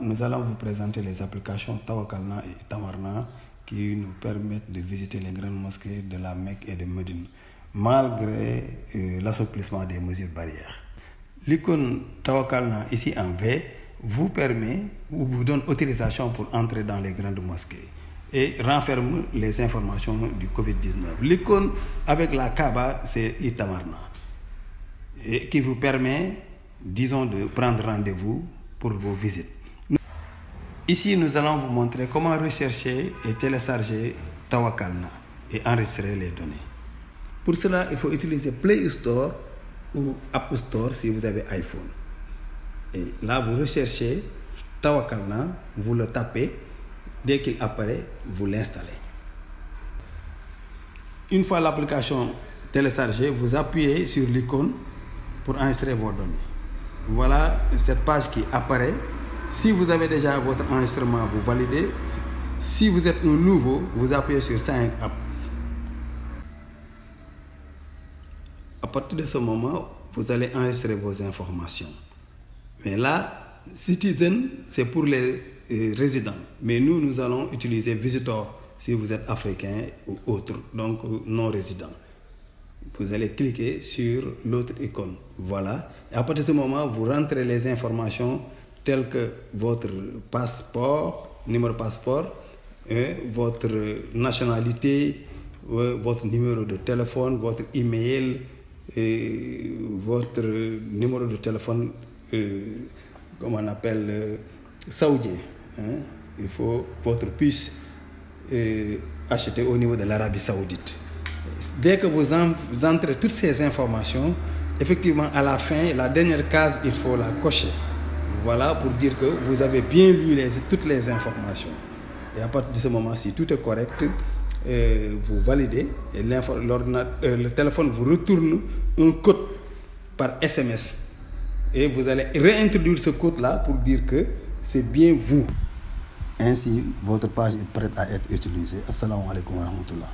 Nous allons vous présenter les applications Tawakkalna et Tamarna qui nous permettent de visiter les grandes mosquées de la Mecque et de Médine, malgré l'assouplissement des mesures barrières. L'icône Tawakkalna ici en V vous permet ou vous donne autorisation pour entrer dans les grandes mosquées et renferme les informations du Covid-19. L'icône avec la Kaaba, c'est Tamarna, et qui vous permet, disons, de prendre rendez-vous pour vos visites. Ici, nous allons vous montrer comment rechercher et télécharger Tawakkalna et enregistrer les données. Pour cela, il faut utiliser Play Store ou App Store si vous avez iPhone. Et là, vous recherchez Tawakkalna, vous le tapez, dès qu'il apparaît, vous l'installez. Une fois l'application téléchargée, vous appuyez sur l'icône pour enregistrer vos données. Voilà cette page qui apparaît. Si vous avez déjà votre enregistrement, vous validez. Si vous êtes un nouveau, vous appuyez sur Sign Up. À partir de ce moment, vous allez enregistrer vos informations. Mais là, Citizen, c'est pour les résidents. Mais nous allons utiliser Visitor si vous êtes africain ou autre, donc non résident. Vous allez cliquer sur l'autre icône. Voilà. Et à partir de ce moment, vous rentrez les informations telles que votre passeport, numéro de passeport, votre nationalité, votre numéro de téléphone, votre email, votre numéro de téléphone, comme on appelle, saoudien. Il faut votre puce achetée au niveau de l'Arabie Saoudite. Dès que vous entrez toutes ces informations, effectivement, à la fin, la dernière case, il faut la cocher. Voilà pour dire que vous avez bien lu toutes les informations. Et à partir de ce moment, si tout est correct, vous validez et le téléphone vous retourne un code par SMS. Et vous allez réintroduire ce code-là pour dire que c'est bien vous. Ainsi, votre page est prête à être utilisée. Assalamu alaikum wa rahmatullah.